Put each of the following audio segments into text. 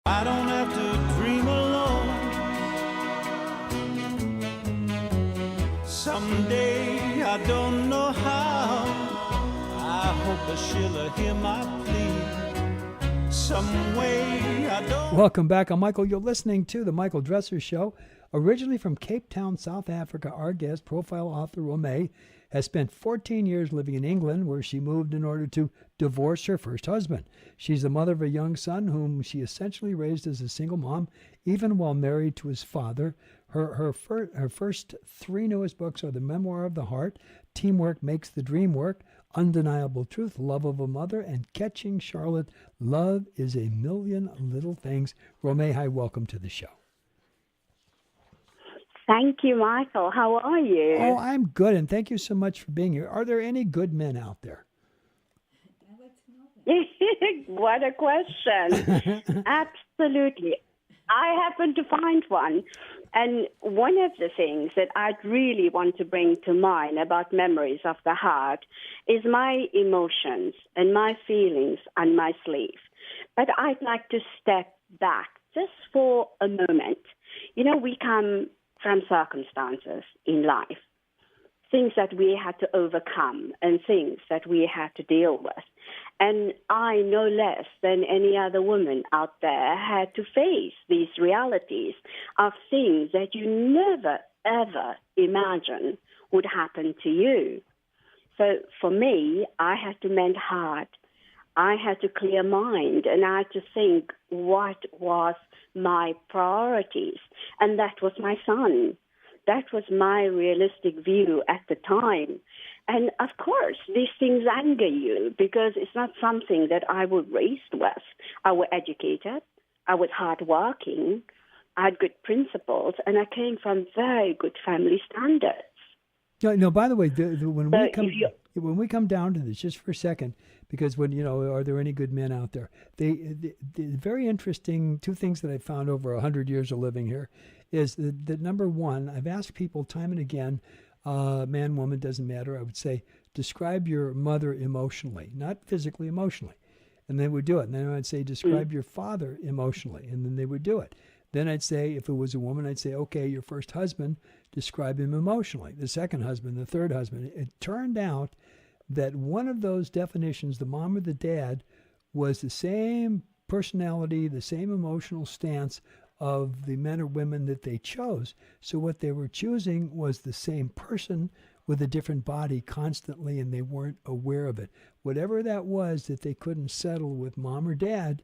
I don't have to dream alone. Someday, I don't know how, I hope that she'll hear my plea. Some way, I don't... Welcome back. I'm Michael. You're listening to The Michael Dresser Show. Originally from Cape Town, South Africa, our guest, profile author Romay, has spent 14 years living in England, where she moved in order to divorce her first husband. She's the mother of a young son whom she essentially raised as a single mom, even while married to his father. Her first three newest books are The Memoir of the Heart, Teamwork Makes the Dream Work, Undeniable Truth, Love of a Mother, and Catching Charlotte, Love is a Million Little Things. Romay, hi, welcome to the show. Thank you, Michael. How are you? Oh, I'm good, and thank you so much for being here. Are there any good men out there? What a question. Absolutely. I happen to find one. And one of the things that I'd really want to bring to mind about memories of the heart is my emotions and my feelings on my sleeve. But I'd like to step back just for a moment. You know, we come from circumstances in life, things that we had to overcome and things that we had to deal with. And I, no less than any other woman out there, had to face these realities of things that you never, ever imagine would happen to you. So for me, I had to mend heart. I had to clear mind, and I had to think what was my priorities. And that was my son. That was my realistic view at the time. And of course, these things anger you because it's not something that I was raised with. I was educated. I was hardworking. I had good principles, and I came from very good family standards. No, by the way, when we come down to this, just for a second, because are there any good men out there? The very interesting two things that I found over 100 years of living here is that number one, I've asked people time and again, man, woman, doesn't matter. I would say, describe your mother emotionally, not physically, emotionally. And they would do it. And then I'd say, describe your father emotionally. And then they would do it. Then I'd say, if it was a woman, I'd say, okay, your first husband, describe him emotionally. The second husband, the third husband. It turned out that one of those definitions, the mom or the dad, was the same personality, the same emotional stance of the men or women that they chose. So what they were choosing was the same person with a different body constantly, and they weren't aware of it. Whatever that was that they couldn't settle with mom or dad,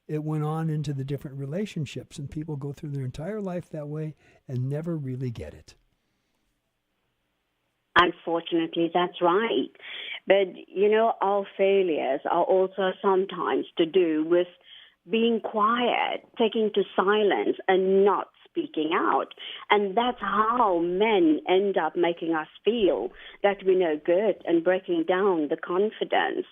it went on into the different relationships, and people go through their entire life that way and never really get it. Unfortunately, that's right. But, our failures are also sometimes to do with being quiet, taking to silence, and not speaking out. And that's how men end up making us feel that we're no good and breaking down the confidence.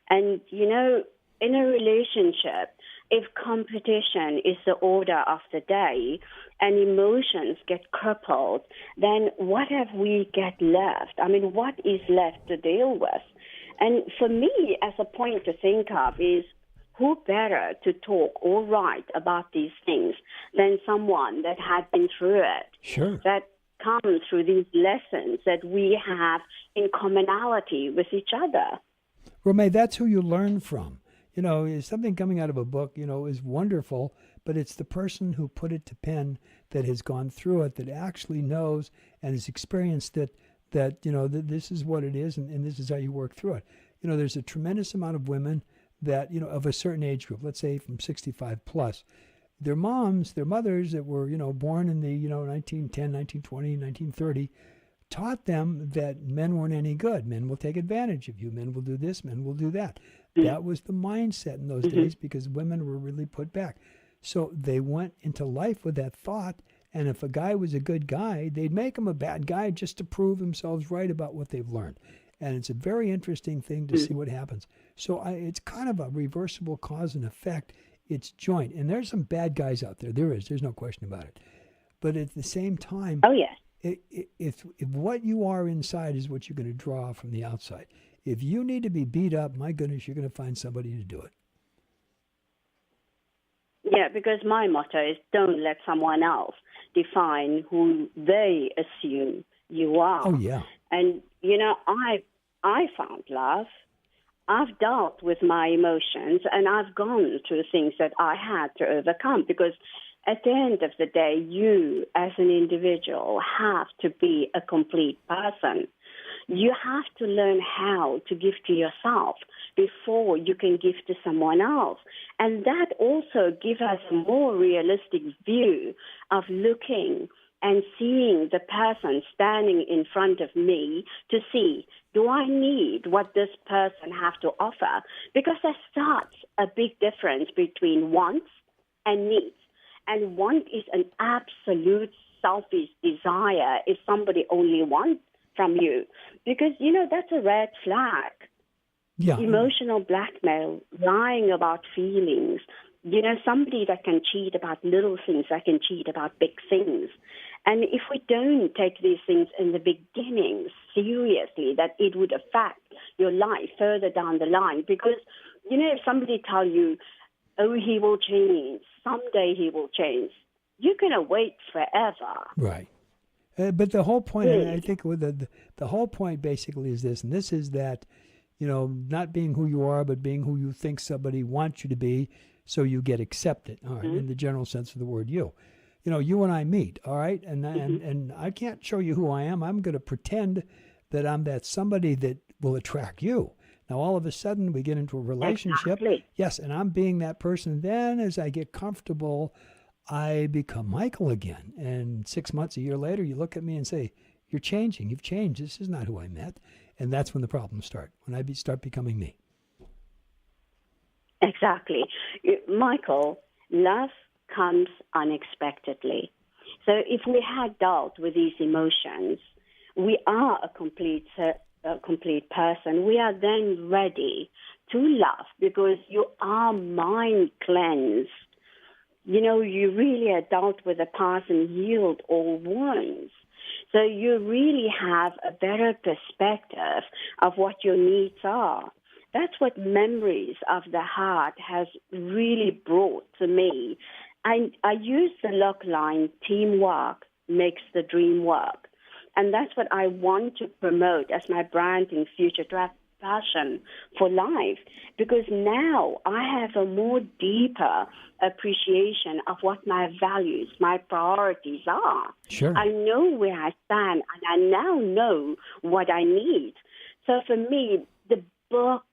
And, in a relationship, if competition is the order of the day and emotions get crippled, then what have we got left? I mean, what is left to deal with? And for me, as a point to think of is, who better to talk or write about these things than someone that had been through it? Sure. That comes through these lessons that we have in commonality with each other. Romay, that's who you learn from. Something coming out of a book, is wonderful, but it's the person who put it to pen that has gone through it, that actually knows and has experienced that this is what it is, and this is how you work through it. There's a tremendous amount of women that, of a certain age group, let's say from 65 plus, their mothers that were, born in the, 1910, 1920, 1930, taught them that men weren't any good. Men will take advantage of you. Men will do this. Men will do that. That was the mindset in those days because women were really put back. So they went into life with that thought, and if a guy was a good guy, they'd make him a bad guy just to prove themselves right about what they've learned. And it's a very interesting thing to see what happens. So it's kind of a reversible cause and effect. It's joint. And there's some bad guys out there. There's no question about it. But at the same time, oh yes, if what you are inside is what you're going to draw from the outside. If you need to be beat up, my goodness, you're going to find somebody to do it. Yeah, because my motto is don't let someone else define who they assume you are. Oh, yeah. And, I found love. I've dealt with my emotions and I've gone through things that I had to overcome because at the end of the day, you as an individual have to be a complete person. You have to learn how to give to yourself before you can give to someone else. And that also gives us a more realistic view of looking and seeing the person standing in front of me to see, do I need what this person have to offer? Because there's such a big difference between wants and needs. And want is an absolute selfish desire if somebody only wants from you. Because, that's a red flag. Yeah. Emotional blackmail, lying about feelings. Somebody that can cheat about little things, that can cheat about big things. And if we don't take these things in the beginning seriously, that it would affect your life further down the line. Because, if somebody tell you, oh, he will change, someday he will change, you're going to wait forever. Right. But the whole point, I think the whole point basically is this, and this is that, not being who you are, but being who you think somebody wants you to be, so you get accepted, all right, in the general sense of the word you. You and I meet, all right, and I can't show you who I am. I'm going to pretend that I'm that somebody that will attract you. Now, all of a sudden, we get into a relationship. Exactly. Yes, and I'm being that person. Then as I get comfortable, I become Michael again. And 6 months, a year later, you look at me and say, you're changing. You've changed. This is not who I met. And that's when the problems start, when I start becoming me. Exactly. Michael, love comes unexpectedly. So if we had dealt with these emotions, we are a complete person. We are then ready to love because you are mind cleansed. You really are dealt with the past and healed all wounds. So you really have a better perspective of what your needs are. That's what Memories of the Heart has really brought to me. I use the log line, teamwork makes the dream work. And that's what I want to promote as my branding future draft passion for life, because now I have a more deeper appreciation of what my values, my priorities are. Sure. I know where I stand, and I now know what I need. So for me, the book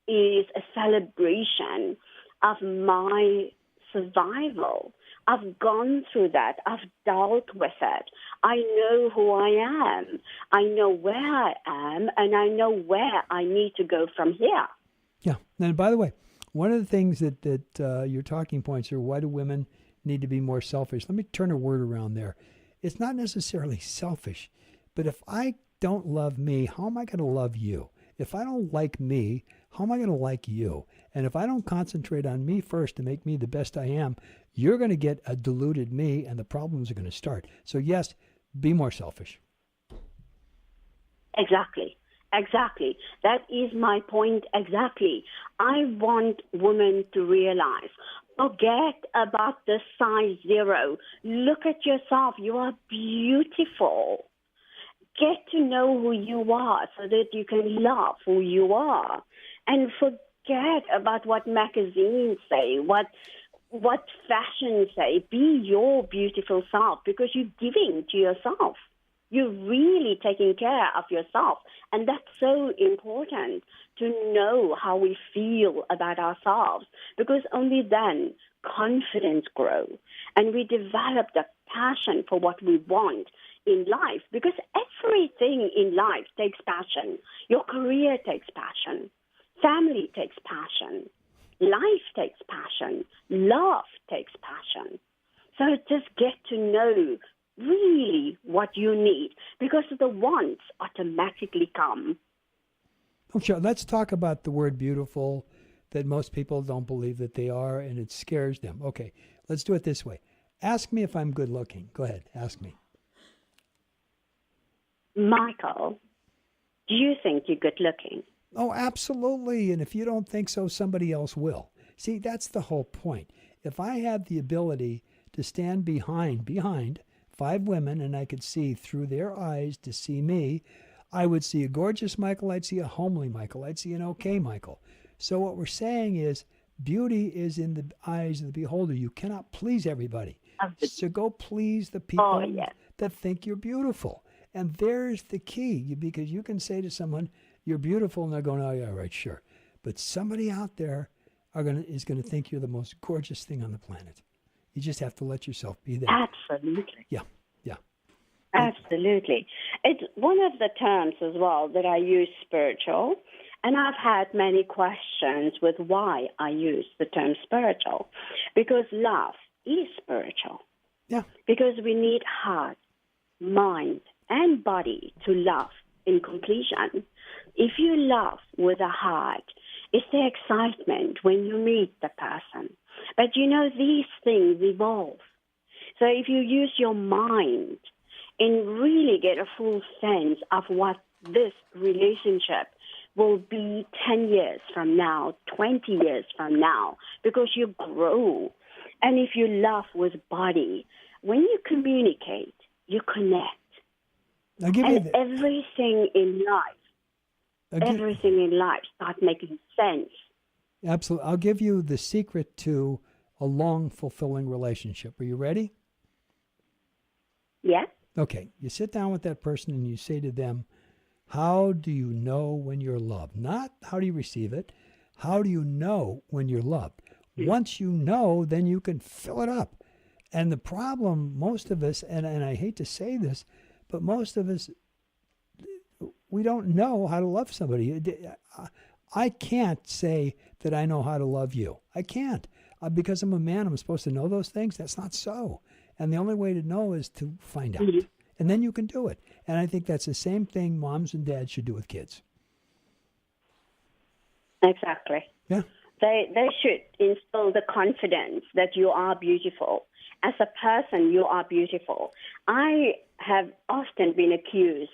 is a celebration of my survival. I've gone through that. I've dealt with it. I know who I am. I know where I am, and I know where I need to go from here. Yeah. And by the way, one of the things that your talking points are, why do women need to be more selfish? Let me turn a word around there. It's not necessarily selfish, but if I don't love me, how am I going to love you? If I don't like me, how am I going to like you? And if I don't concentrate on me first to make me the best I am, you're going to get a diluted me and the problems are going to start. So yes, be more selfish. Exactly. That is my point exactly. I want women to realize, forget about the size 0. Look at yourself. You are beautiful. Get to know who you are so that you can love who you are. And forget about what magazines say, what fashion say. Be your beautiful self because you're giving to yourself. You're really taking care of yourself. And that's so important to know how we feel about ourselves because only then confidence grows and we develop the passion for what we want in life, because everything in life takes passion. Your career takes passion. Family takes passion. Life takes passion. Love takes passion. So just get to know really what you need, because the wants automatically come. Oh, sure. Let's talk about the word beautiful that most people don't believe that they are, and it scares them. Okay, let's do it this way. Ask me if I'm good looking. Go ahead, ask me. Michael, do you think you're good looking? Oh, absolutely. And if you don't think so, somebody else will. See, that's the whole point. If I had the ability to stand behind 5 women and I could see through their eyes to see me, I would see a gorgeous Michael, I'd see a homely Michael, I'd see an okay Michael. So what we're saying is beauty is in the eyes of the beholder. You cannot please everybody. So go please the people that think you're beautiful. And there's the key, because you can say to someone, you're beautiful, and they're going, oh, yeah, right, sure. But somebody out there is going to think you're the most gorgeous thing on the planet. You just have to let yourself be there. Absolutely. Yeah. Absolutely. It's one of the terms as well that I use, spiritual, and I've had many questions with why I use the term spiritual, because love is spiritual. Yeah. Because we need heart, mind, and body to love in completion. If you love with a heart, it's the excitement when you meet the person. But these things evolve. So if you use your mind and really get a full sense of what this relationship will be 10 years from now, 20 years from now, because you grow. And if you love with body, when you communicate, you connect. Everything in life starts making sense. Absolutely. I'll give you the secret to a long, fulfilling relationship. Are you ready? Yeah. Okay. You sit down with that person and you say to them, how do you know when you're loved? Not how do you receive it. How do you know when you're loved? Once you know, then you can fill it up. And the problem, most of us, and I hate to say this, but most of us, we don't know how to love somebody. I can't say that I know how to love you. I can't. Because I'm a man, I'm supposed to know those things. That's not so. And the only way to know is to find out. Mm-hmm. And then you can do it. And I think that's the same thing moms and dads should do with kids. Exactly. Yeah. They should instill the confidence that you are beautiful. As a person, you are beautiful. I have often been accused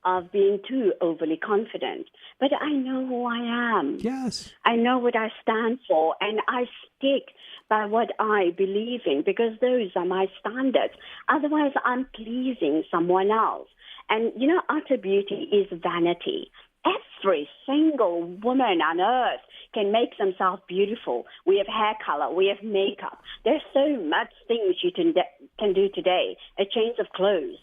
of being too overly confident, but I know who I am. Yes. I know what I stand for, and I stick by what I believe in because those are my standards. Otherwise, I'm pleasing someone else. And, utter beauty is vanity. Every single woman on earth can make themselves beautiful. We have hair color. We have makeup. There's so much things you can do today. A change of clothes.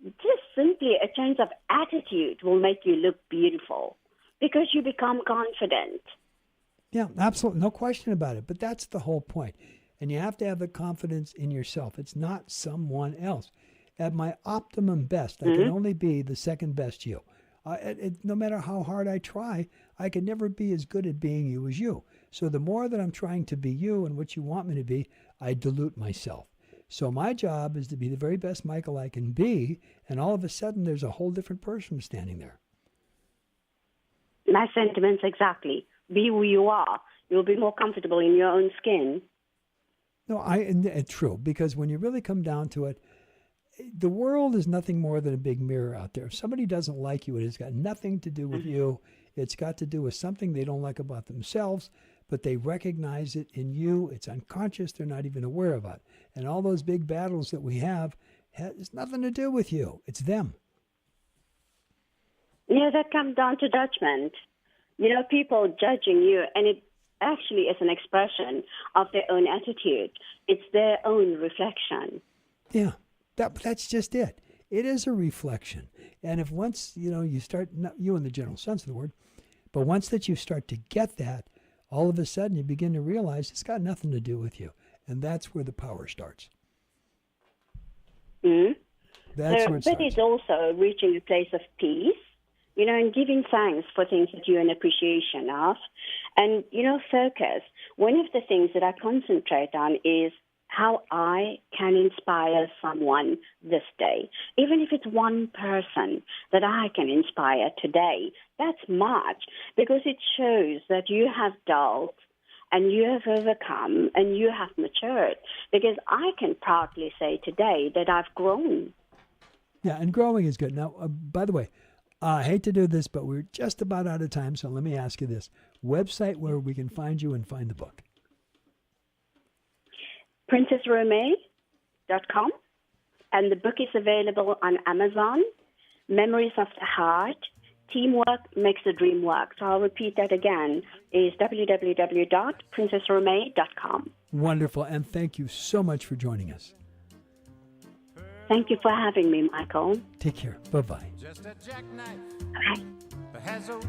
Just simply a change of attitude will make you look beautiful because you become confident. Yeah, absolutely. No question about it. But that's the whole point. And you have to have the confidence in yourself. It's not someone else. At my optimum best, I can only be the second best you. No matter how hard I try, I can never be as good at being you as you. So the more that I'm trying to be you and what you want me to be, I dilute myself. So my job is to be the very best Michael I can be, and all of a sudden there's a whole different person standing there. My sentiments exactly. Be who you are. You'll be more comfortable in your own skin. No, it's true, because when you really come down to it, the world is nothing more than a big mirror out there. If somebody doesn't like you, it has got nothing to do with you. It's got to do with something they don't like about themselves, but they recognize it in you. It's unconscious. They're not even aware of it. And all those big battles that we have has nothing to do with you. It's them. Yeah, that comes down to judgment. People judging you, and it actually is an expression of their own attitude. It's their own reflection. Yeah, that's just it. It is a reflection. And if once, you start, not you in the general sense of the word, but once that you start to get that, all of a sudden you begin to realize it's got nothing to do with you. And that's where the power starts. Mm-hmm. That's where it starts. But it's also reaching a place of peace, and giving thanks for things that you're in appreciation of. And, focus. One of the things that I concentrate on is how I can inspire someone this day. Even if it's one person that I can inspire today, that's much, because it shows that you have dealt and you have overcome and you have matured. Because I can proudly say today that I've grown. Yeah, and growing is good. Now, by the way, I hate to do this, but we're just about out of time, so let me ask you this. Website where we can find you and find the book. princessromay.com. And the book is available on Amazon. Memories of the Heart. Teamwork makes the dream work. So I'll repeat that again. Is www.princessromay.com. Wonderful. And thank you so much for joining us. Thank you for having me, Michael. Take care. Bye-bye. Just a jackknife Bye. has old